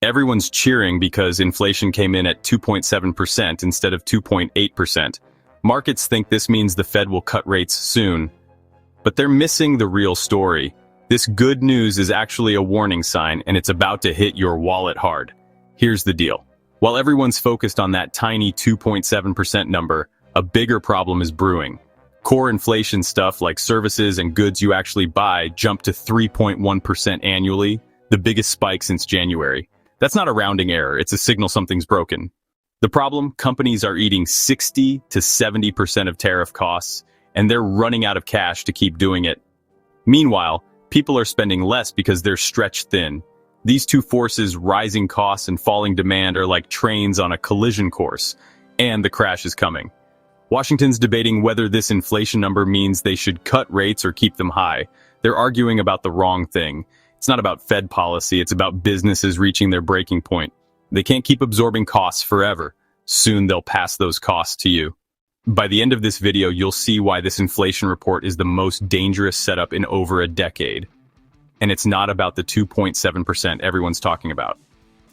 Everyone's cheering because inflation came in at 2.7% instead of 2.8%. Markets think this means the Fed will cut rates soon. But they're missing the real story. This good news is actually a warning sign, and it's about to hit your wallet hard. Here's the deal. While everyone's focused on that tiny 2.7% number, a bigger problem is brewing. Core inflation stuff like services and goods you actually buy jumped to 3.1% annually, the biggest spike since January. That's not a rounding error, it's a signal something's broken. The problem? Companies are eating 60 to 70% of tariff costs, and they're running out of cash to keep doing it. Meanwhile, people are spending less because they're stretched thin. These two forces, rising costs and falling demand, are like trains on a collision course, and the crash is coming. Washington's debating whether this inflation number means they should cut rates or keep them high. They're arguing about the wrong thing. It's not about Fed policy, it's about businesses reaching their breaking point. They can't keep absorbing costs forever. Soon they'll pass those costs to you. By the end of this video, you'll see why this inflation report is the most dangerous setup in over a decade. And it's not about the 2.7% everyone's talking about.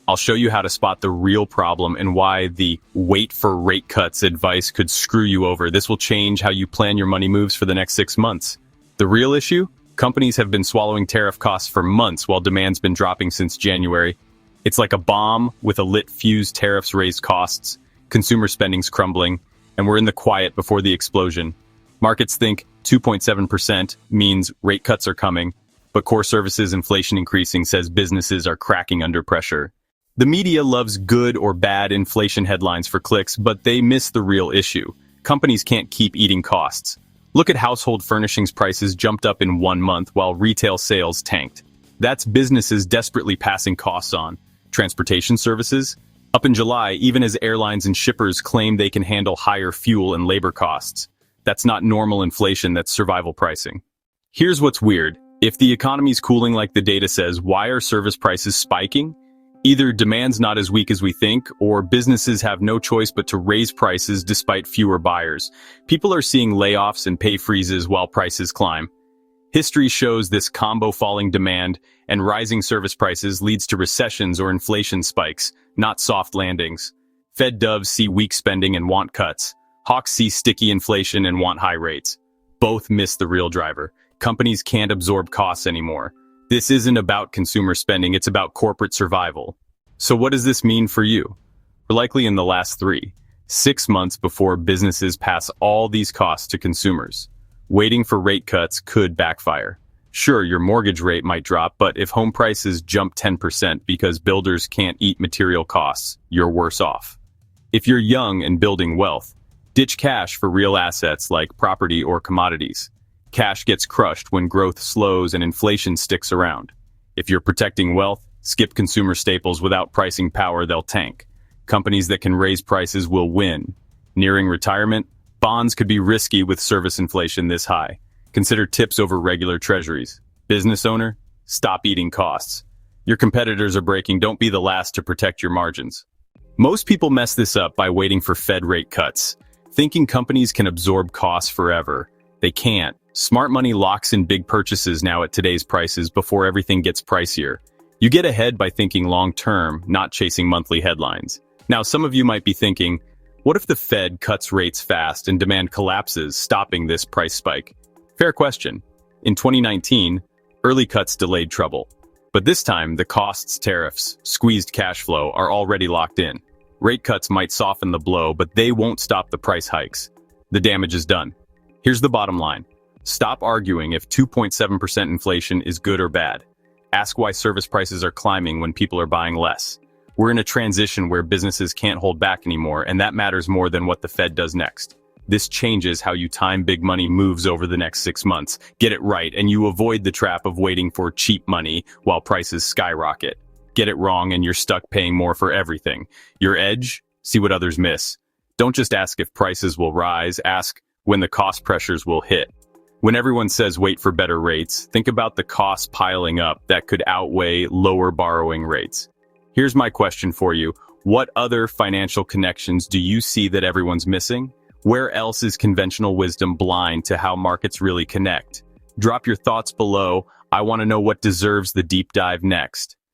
I'll show you how to spot the real problem and why the wait for rate cuts advice could screw you over. This will change how you plan your money moves for the next 6 months. The real issue? Companies have been swallowing tariff costs for months while demand's been dropping since January. It's like a bomb with a lit fuse. Tariffs raise costs, consumer spending's crumbling, and we're in the quiet before the explosion. Markets think 2.7% means rate cuts are coming, but core services inflation increasing says businesses are cracking under pressure. The media loves good or bad inflation headlines for clicks, but they miss the real issue. Companies can't keep eating costs. Look at household furnishings prices jumped up in 1 month while retail sales tanked. That's businesses desperately passing costs on. Transportation services? Up in July, even as airlines and shippers claim they can handle higher fuel and labor costs. That's not normal inflation, that's survival pricing. Here's what's weird. If the economy's cooling like the data says, why are service prices spiking? Either demand's not as weak as we think, or businesses have no choice but to raise prices despite fewer buyers. People are seeing layoffs and pay freezes while prices climb. History shows this combo: falling demand and rising service prices leads to recessions or inflation spikes, not soft landings. Fed doves see weak spending and want cuts. Hawks see sticky inflation and want high rates. Both miss the real driver. Companies can't absorb costs anymore. This isn't about consumer spending, it's about corporate survival. So what does this mean for you? We're likely in the last 6 months before businesses pass all these costs to consumers. Waiting for rate cuts could backfire. Sure, your mortgage rate might drop, but if home prices jump 10% because builders can't eat material costs, you're worse off. If you're young and building wealth, ditch cash for real assets like property or commodities. Cash gets crushed when growth slows and inflation sticks around. If you're protecting wealth, skip consumer staples. Without pricing power, they'll tank. Companies that can raise prices will win. Nearing retirement, bonds could be risky with service inflation this high. Consider tips over regular treasuries. Business owner, stop eating costs. Your competitors are breaking, don't be the last to protect your margins. Most people mess this up by waiting for Fed rate cuts, thinking companies can absorb costs forever. They can't. Smart money locks in big purchases now at today's prices before everything gets pricier. You get ahead by thinking long-term, not chasing monthly headlines. Now, some of you might be thinking, what if the Fed cuts rates fast and demand collapses, stopping this price spike? Fair question. In 2019, early cuts delayed trouble. But this time, the costs, tariffs, squeezed cash flow are already locked in. Rate cuts might soften the blow, but they won't stop the price hikes. The damage is done. Here's the bottom line. Stop arguing if 2.7% inflation is good or bad. Ask why service prices are climbing when people are buying less. We're in a transition where businesses can't hold back anymore, and that matters more than what the Fed does next. This changes how you time big money moves over the next 6 months. Get it right, and you avoid the trap of waiting for cheap money while prices skyrocket. Get it wrong, and you're stuck paying more for everything. Your edge? See what others miss. Don't just ask if prices will rise, ask when the cost pressures will hit. When everyone says wait for better rates, think about the costs piling up that could outweigh lower borrowing rates. Here's my question for you. What other financial connections do you see that everyone's missing? Where else is conventional wisdom blind to how markets really connect? Drop your thoughts below. I want to know what deserves the deep dive next.